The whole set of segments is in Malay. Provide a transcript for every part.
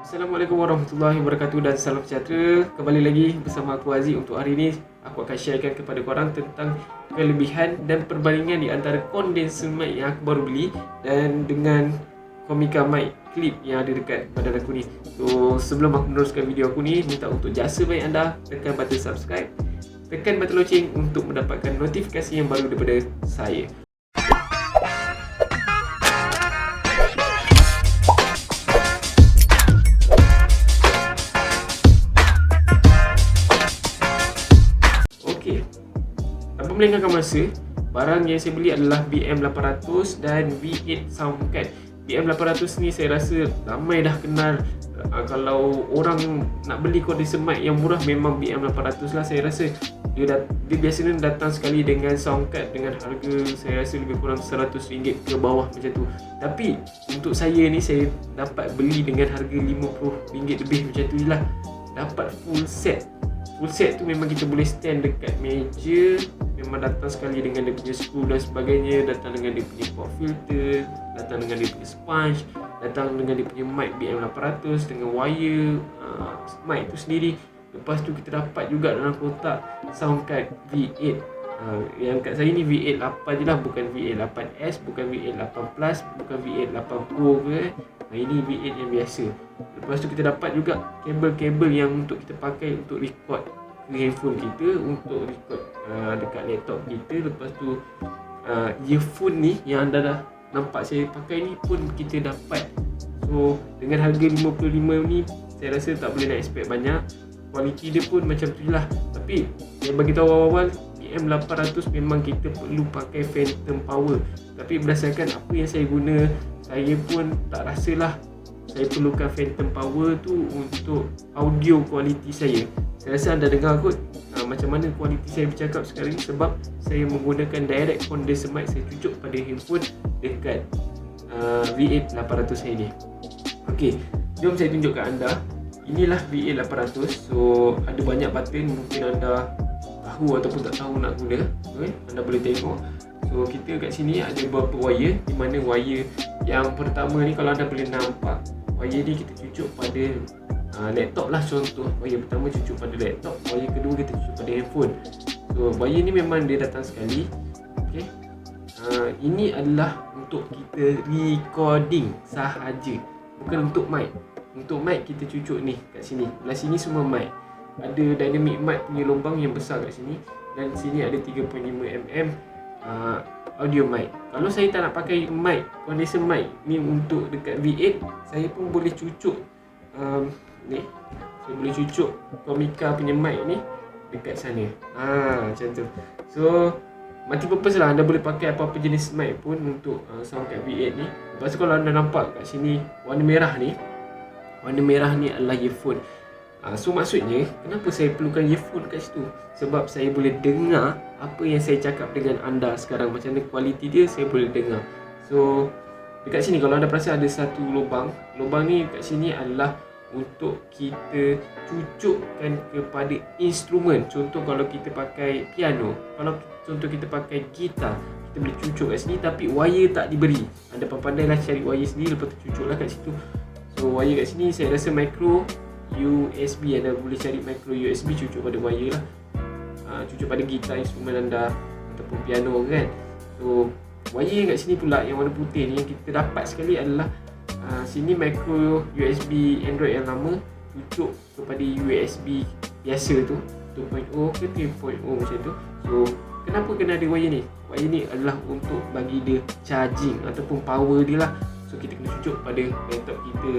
Assalamualaikum warahmatullahi wabarakatuh dan salam sejahtera. Kembali lagi bersama aku Aziz. Untuk hari ini aku akan sharekan kepada korang tentang kelebihan dan perbandingan di antara condenser mic yang aku baru beli dan dengan Comica mic clip yang ada dekat badan aku ni. So sebelum aku meneruskan video aku ni, minta untuk jasa baik anda tekan button subscribe, tekan button loceng untuk mendapatkan notifikasi yang baru daripada saya. Tanpa melengahkan masa, barang yang saya beli adalah BM800 dan V8 Soundcard. BM800 ni saya rasa ramai dah kenal. Kalau orang nak beli condenser mic yang murah, memang BM800 lah. Saya rasa dia biasanya datang sekali dengan soundcard dengan harga saya rasa lebih kurang RM100 ke bawah macam tu. Tapi untuk saya ni, saya dapat beli dengan harga RM50 lebih macam tu je lah. Dapat full set. Full set tu memang kita boleh stand dekat meja. Memang datang sekali dengan dia punya screw dan sebagainya. Datang dengan dia punya pop filter, datang dengan dia punya sponge, datang dengan dia punya mic BM800 dengan wire mic tu sendiri. Lepas tu kita dapat juga dalam kotak soundcard V8. Yang kat saya ni V8 8 je lah, bukan V8 8S, bukan V8 8 Plus, bukan V8 8 Pro ke. Ini V8 yang biasa. Lepas tu kita dapat juga kabel-kabel yang untuk kita pakai untuk record handphone kita, untuk record dekat laptop kita. Lepas tu earphone ni yang anda dah nampak saya pakai ni pun kita dapat. So dengan harga RM55 ni, saya rasa tak boleh nak expect banyak. Kualiti dia pun macam tu lah. Tapi saya bagi tahu awal-awal, BM800 memang kita perlu pakai phantom power. Tapi berdasarkan apa yang saya guna, saya pun tak rasalah saya perlukan phantom power tu untuk audio kualiti saya. Saya rasa anda dengar kot macam mana kualiti saya bercakap sekarang ni, sebab saya menggunakan direct condenser mic. Saya cucuk pada handphone dekat V8 800 saya ni. Okey, jom saya tunjuk kat anda. Inilah V8 800. So ada banyak button, mungkin anda tahu ataupun tak tahu nak guna. Okay? Anda boleh tengok. So kita kat sini ada beberapa wire, di mana wire yang pertama ni, kalau anda boleh nampak, wire ni kita cucuk pada laptop lah. Contoh wire pertama cucuk pada laptop, wire kedua kita cucuk pada handphone. So wire ni memang dia datang sekali. Okay? Ini adalah untuk kita recording sahaja, bukan untuk mic. Untuk mic kita cucuk ni kat sini. Belah sini semua mic. Ada dynamic mic punya lubang yang besar kat sini, dan sini ada 3.5mm audio mic. Kalau saya tak nak pakai mic, condenser mic ni untuk dekat V8, saya pun boleh cucuk ni. Saya boleh cucuk Comica punya mic ni dekat sana. Macam tu. So multi purpose lah, anda boleh pakai apa-apa jenis mic pun untuk soundcard V8 ni. Lepas tu kalau anda nampak kat sini warna merah ni, warna merah ni adalah earphone. So maksudnya, kenapa saya perlukan earphone kat situ? Sebab saya boleh dengar apa yang saya cakap dengan anda sekarang. Macam mana kualiti dia, saya boleh dengar. So dekat sini kalau anda perasan ada satu lubang. Lubang ni kat sini adalah untuk kita cucukkan kepada instrumen. Contoh kalau kita pakai piano, kalau contoh kita pakai gitar, kita boleh cucuk kat sini, tapi wire tak diberi. Anda pandai-pandailah cari wire sendiri, lepas tu cucuklah kat situ. So wire kat sini saya rasa micro USB, anda boleh cari micro USB, cucuk pada wire lah. Cucuk pada gitar, instrumen anda ataupun piano kan. So wire kat sini pula yang warna putih ni, yang kita dapat sekali adalah sini micro USB Android yang lama, cucuk kepada USB biasa tu 2.0 ke 3.0 macam tu. So kenapa kena ada wire ni? Wire ni adalah untuk bagi dia charging ataupun power dia lah. So kita kena cucuk pada laptop kita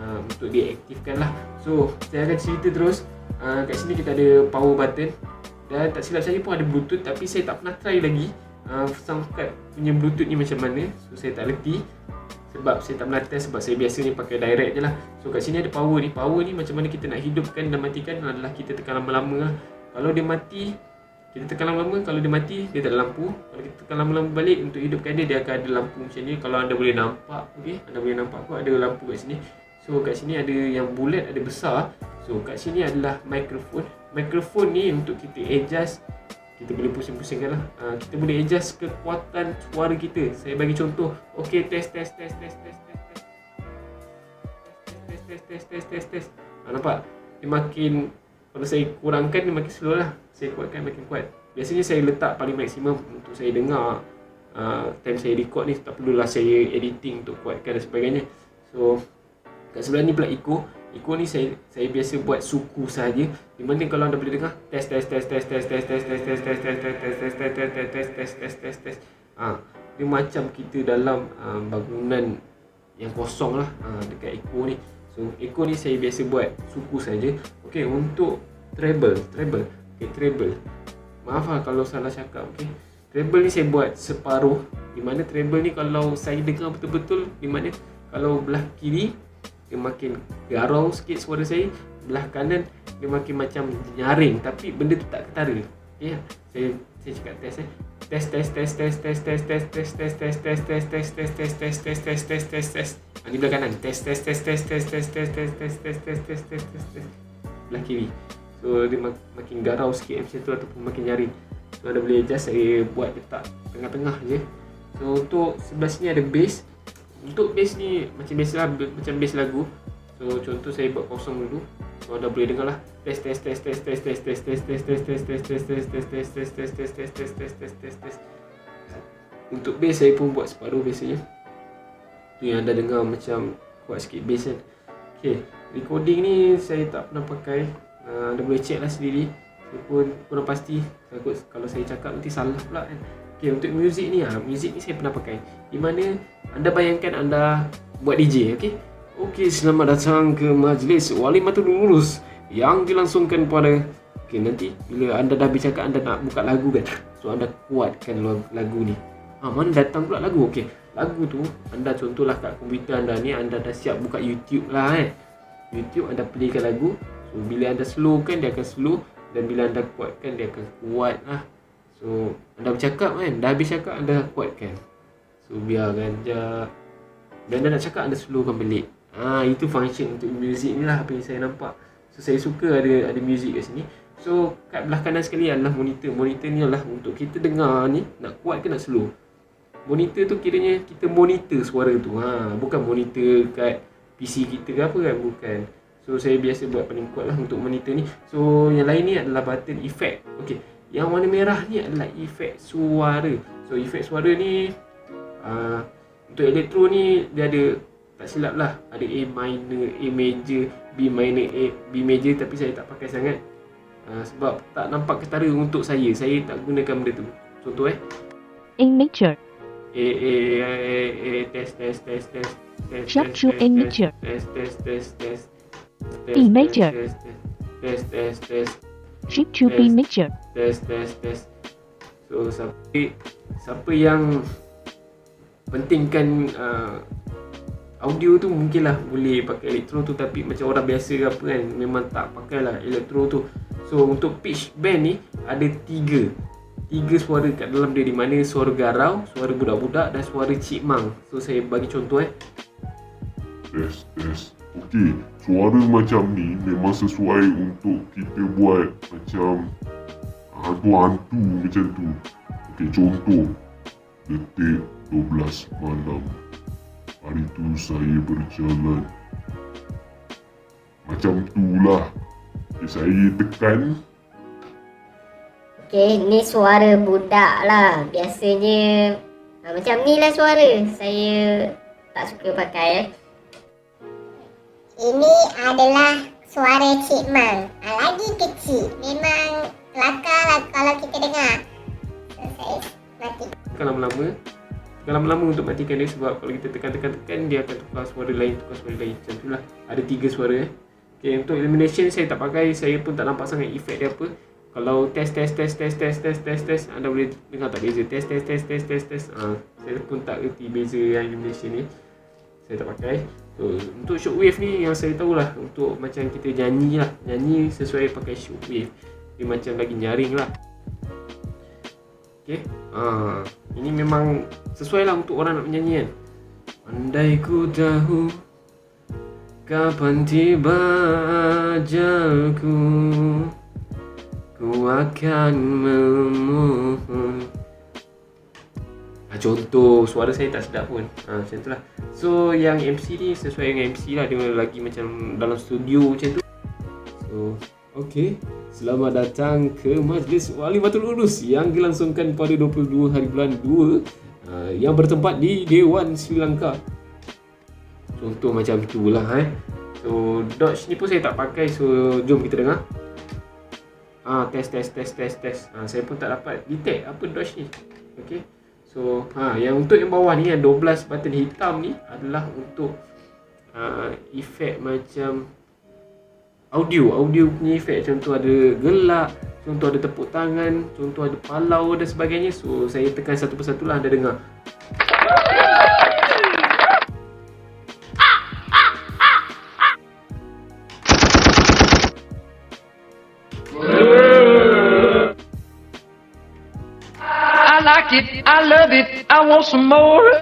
untuk diaktifkan lah. So saya akan cerita terus. Kat sini kita ada power button, dan tak silap saya pun ada bluetooth, tapi saya tak pernah try lagi soundcard punya bluetooth ni macam mana. So saya tak reti, sebab saya tak pernah test, sebab saya biasanya pakai direct je lah. So kat sini ada power ni. Power ni macam mana kita nak hidupkan dan matikan adalah kita tekan lama-lama lah. Kalau dia mati, kita tekan lama-lama. Kalau dia mati, dia tak ada lampu. Kalau kita tekan lama-lama balik untuk hidupkan dia, dia akan ada lampu macam ni. Kalau anda boleh nampak, okay? Anda boleh nampak kot ada lampu kat sini. So kat sini ada yang bulat, ada besar. So kat sini adalah mikrofon. Mikrofon ni untuk kita adjust, kita boleh pusing-pusingkan lah. Kita boleh adjust kekuatan suara kita. Saya bagi contoh. Okay, test. test. Nampak? Dia makin, kalau saya kurangkan dia makin slow lah, saya kuatkan makin kuat. Biasanya saya letak paling maksimum untuk saya dengar time saya record ni, tak perlulah saya editing untuk kuatkan dan sebagainya. So kat sebelah ni pula echo ni saya biasa buat suku saja, di mana kalau anda boleh dengar test. Dia macam kita dalam bangunan yang kosong lah dekat echo ni. So echo ni saya biasa buat suku saja. Okey, untuk treble. Maaf lah kalau salah cakap. Okey, treble ni saya buat separuh, di mana treble ni kalau saya dengar betul-betul, di mana kalau belah kiri dia makin garau sikit suara saya, belah kanan dia makin macam nyaring, tapi benda tu tak ketara. Okey, saya cakap test test. Di belah kanan test. Belah kiri. So dia makin garau sikit macam tu ataupun makin nyaring. So anda boleh adjust, saya buat letak tengah-tengah je. So untuk sebelah sini ada bass. Untuk bass ni macam biasalah, macam bass lagu. So contoh saya buat kosong dulu. So anda boleh dengar lah. Test. Untuk bass saya pun buat separuh biasanya. Tu yang anda dengar macam kuat sikit bass kan. Okay, recording ni saya tak pernah pakai. Anda boleh check lah sendiri. Saya pun kurang pasti, takut kalau saya cakap nanti salah pula kan. Okay, untuk muzik ni saya pernah pakai. Di mana anda bayangkan anda buat DJ, okey, selamat datang ke majlis Walimatul Urus yang dilangsungkan pada, nanti bila anda dah bercakap anda nak buka lagu kan, so anda kuatkan lagu ni. Mana datang pula lagu? Okey, lagu tu anda contohlah kat komputer anda ni, anda dah siap buka YouTube lah YouTube, anda playkan lagu. So bila anda slowkan dia akan slow, dan bila anda kuatkan dia akan kuat lah. So anda bercakap kan, dah habis cakap anda kuatkan. So biarkan je, dan anda nak cakap anda slowkan balik. Itu function untuk muzik ni lah, apa yang saya nampak. So saya suka ada muzik kat sini. So kat belah kanan sekali adalah monitor. Monitor ni adalah untuk kita dengar ni, nak kuat ke nak slow. Monitor tu kiranya kita monitor suara tu, bukan monitor kat PC kita ke apa kan, bukan. So saya biasa buat paling kuat lah untuk monitor ni. So yang lain ni adalah button effect. Okey, yang warna merah ni adalah efek suara. So efek suara ni untuk elektro ni dia ada, tak silap lah, ada A minor, A major, B minor, B major, tapi saya tak pakai sangat sebab tak nampak ketara untuk saya. Saya tak gunakan benda tu. Contoh A major. Test. Sharp to A major. Test. B major. Test. Shift to B major. Test. So siapa yang pentingkan audio tu mungkinlah boleh pakai elektro tu, tapi macam orang biasa ke apa kan, memang tak pakailah elektro tu. So untuk pitch bend ni ada tiga suara kat dalam dia, di mana suara garau, suara budak-budak dan suara chipmunk. So saya bagi contoh Test. Okey, suara macam ni memang sesuai untuk kita buat macam hantu-hantu macam tu. Okey, contoh detik 12 malam. Hari tu saya berjalan. Macam tu lah. Okay, saya tekan. Okay, ni suara budak lah. Biasanya macam ni lah suara. Saya tak suka pakai. Ini adalah suara chipmunk. Lagi kecil. Memang kelakar lah kalau kita dengar. So, saya mati. Lama-lama untuk matikan dia, sebab kalau kita tekan dia akan tukar suara lain. Macam tu lah. Ada 3 suara Okay, untuk elimination saya tak pakai. Saya pun tak nampak sangat efek dia apa. Kalau test anda boleh dengar tak beza. Test. Saya pun tak erti beza yang elimination ni. Saya tak pakai. So untuk shockwave ni yang saya tahulah, untuk macam kita nyanyi lah, nyanyi sesuai pakai shockwave, dia macam lagi nyaring lah. Okay, ini memang sesuai lah untuk orang nak menyanyi kan. Andai ku tahu kapan tiba ajalku, ku akan memohon. Contoh suara saya tak sedap pun, macam tu lah. So yang MC ni sesuai dengan MC lah, dia lagi macam dalam studio macam tu. So okay, selamat datang ke Majlis Wali Batul Urus yang dilangsungkan pada 22 hari bulan 2 yang bertempat di Dewan Sri Lanka. Contoh macam tu lah So Dodge ni pun saya tak pakai, so jom kita dengar. Test. Saya pun tak dapat detect apa Dodge ni. Okay. So yang untuk yang bawah ni, yang 12 button hitam ni adalah untuk efek macam audio punya efek. Contoh ada gelak, contoh ada tepuk tangan, contoh ada palau dan sebagainya. So saya tekan satu persatu lah, anda dengar. I like it, I love it, I want some more.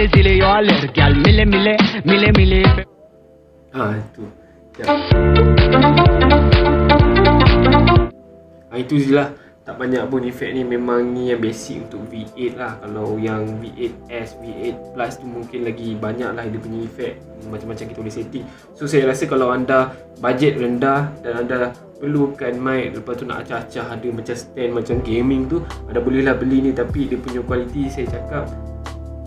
Zile, yo alert, gal, mile. Itu. Itu je lah. Tak banyak pun efek ni, memang ni yang basic untuk V8 lah. Kalau yang V8S, V8 Plus tu mungkin lagi banyak lah dia punya efek. Macam-macam kita boleh setting. So saya rasa kalau anda bajet rendah dan anda perlukan mic, lepas tu nak acah-acah ada macam stand macam gaming tu, anda bolehlah beli ni. Tapi dia punya kualiti saya cakap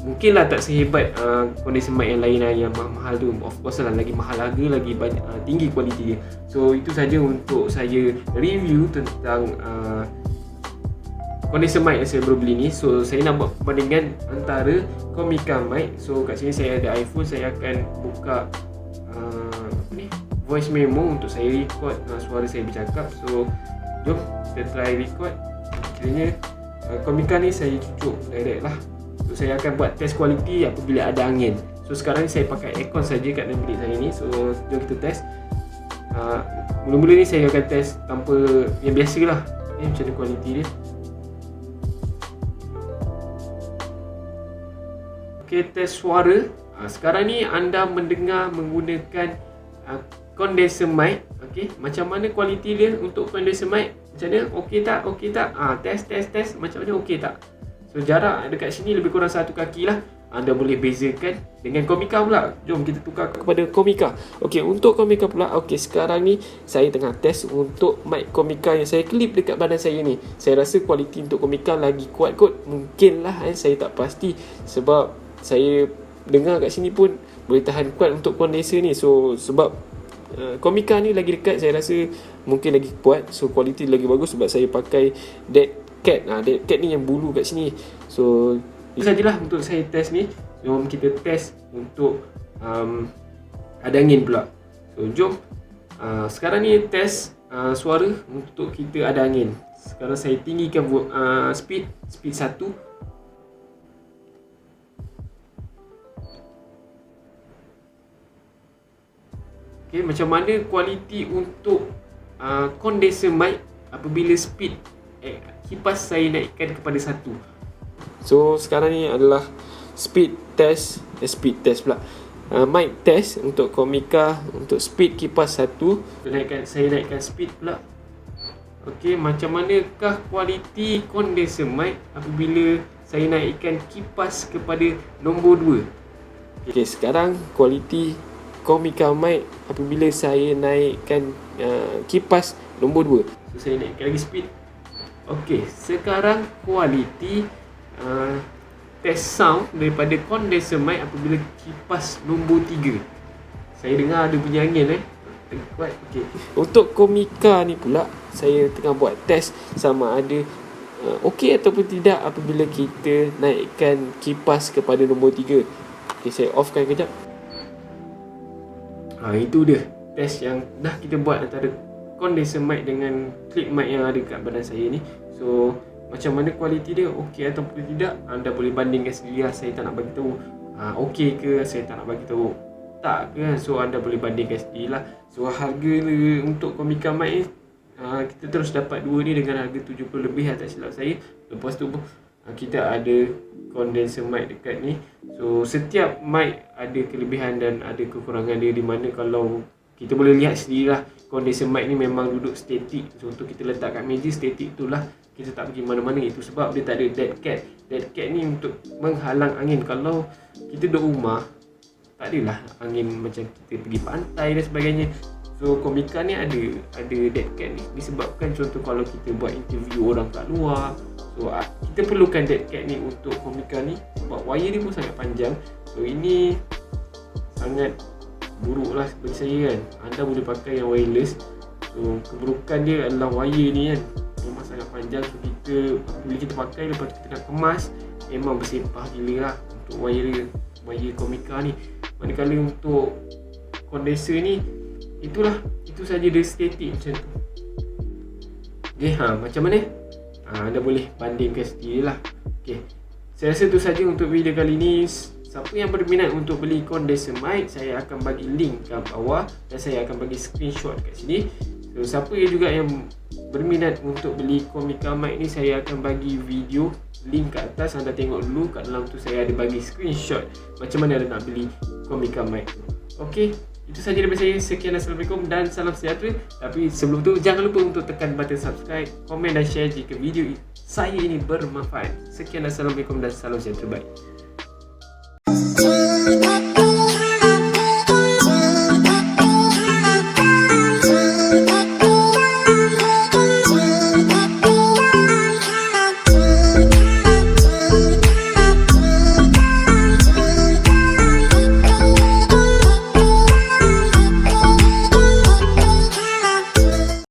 mungkinlah tak sehebat condenser mic yang lain lah, yang mahal tu. Of course lah, lagi mahal harga, lagi banyak, tinggi kualiti dia. So itu saja untuk saya review tentang condenser mic yang saya baru beli ni. So saya nak buat perbandingan antara Comica mic. So kat sini saya ada iPhone, saya akan buka voice memo untuk saya record suara saya bercakap. So jom kita try record. Kiranya Comica ni saya cucuk direct lah. So saya akan buat test kualiti apabila ada angin. So sekarang ni saya pakai aircon saja kat dalam bilik saya ni. So jom kita test. Mula-mula ni saya akan test tanpa yang biasa lah. Macam mana kualiti dia. Okay, test suara. Sekarang ni anda mendengar menggunakan condenser mic. Okay, macam mana kualiti dia untuk condenser mic? Macam mana? Okey tak? Test. Macam mana? Okey tak? So jarak dekat sini lebih kurang 1 kaki lah. Anda boleh bezakan dengan Comica pula. Jom kita tukar kepada Comica. Okey, untuk Comica pula. Okey, sekarang ni saya tengah test untuk mic Comica yang saya klip dekat badan saya ni. Saya rasa kualiti untuk Comica lagi kuat kot. Mungkin lah, saya tak pasti. Sebab saya dengar kat sini pun boleh tahan kuat untuk condenser ni. So sebab Comica ni lagi dekat, saya rasa mungkin lagi kuat. So kualiti lagi bagus sebab saya pakai Dead Cat. Dead Cat ni yang bulu kat sini. So itu sajalah untuk saya test ni. Jom kita test untuk ada angin pula. So jom sekarang ni test suara untuk kita ada angin. Sekarang saya tinggikan speed 1. Okay, macam mana kualiti untuk condenser mic apabila speed kipas saya naikkan kepada 1. So sekarang ni adalah speed test pula. Mic test untuk Comica untuk speed kipas 1. Saya naikkan speed pula. Okey, macam manakah kualiti condenser mic apabila saya naikkan kipas kepada nombor 2? Okey, sekarang kualiti Comica mic apabila saya naikkan kipas nombor 2. So saya naikkan lagi speed. Okey, sekarang kualiti test sound daripada condenser mic apabila kipas nombor 3. Saya dengar ada bunyi angin kuat. Okey. Untuk Comica ni pula saya tengah buat test sama ada okey ataupun tidak apabila kita naikkan kipas kepada nombor 3. Okey, saya offkan kejap. Itu dia test yang dah kita buat antara condenser mic dengan clip mic yang ada kat badan saya ni. So macam mana kualiti dia, okey ataupun tidak, anda boleh bandingkan sendiri lah. Saya tak nak bagi tahu okey ke, saya tak nak bagi tahu tak ke. So anda boleh bandingkan sendirilah. So harga untuk Comica mic ni kita terus dapat 2 ni dengan harga 70 lebih tak silap saya. Lepas tu kita ada condenser mic dekat ni. So setiap mic ada kelebihan dan ada kekurangan dia, di mana kalau kita boleh lihat sendirilah, condenser mic ni memang duduk statik. Contoh kita letak kat meja, statik itulah, kita tak pergi mana-mana. Itu sebab dia tak ada dead cat. Dead cat ni untuk menghalang angin. Kalau kita duduk rumah, tak adalah angin macam kita pergi pantai dan sebagainya. So Komika ni ada dead cat ni disebabkan contoh kalau kita buat interview orang kat luar, so kita perlukan dead cat ni untuk Komika ni sebab wire dia pun sangat panjang. So ini sangat buruk lah bagi saya kan. Anda boleh pakai yang wireless. So keburukan dia adalah wire ni kan, memang sangat panjang. So bila kita pakai, lepas tu kita nak kemas, memang bersepah gila lah untuk wire Komika ni. Manakala untuk condenser ni, itu saja dia statik macam tu. Okay, macam mana? Anda boleh bandingkan sendirilah. Okay, saya rasa itu saja untuk video kali ni. Siapa yang berminat untuk beli condenser mic, saya akan bagi link kat bawah dan saya akan bagi screenshot kat sini. So siapa juga yang berminat untuk beli Komika mic ni, saya akan bagi video link kat atas. Anda tengok dulu, kat dalam tu saya ada bagi screenshot macam mana anda nak beli Komika mic tu. Okay, itu saja daripada saya. Sekian, Assalamualaikum dan salam sejahtera. Tapi sebelum tu, jangan lupa untuk tekan button subscribe, komen dan share jika video saya ini bermanfaat. Sekian, Assalamualaikum dan salam sejahtera. Bye.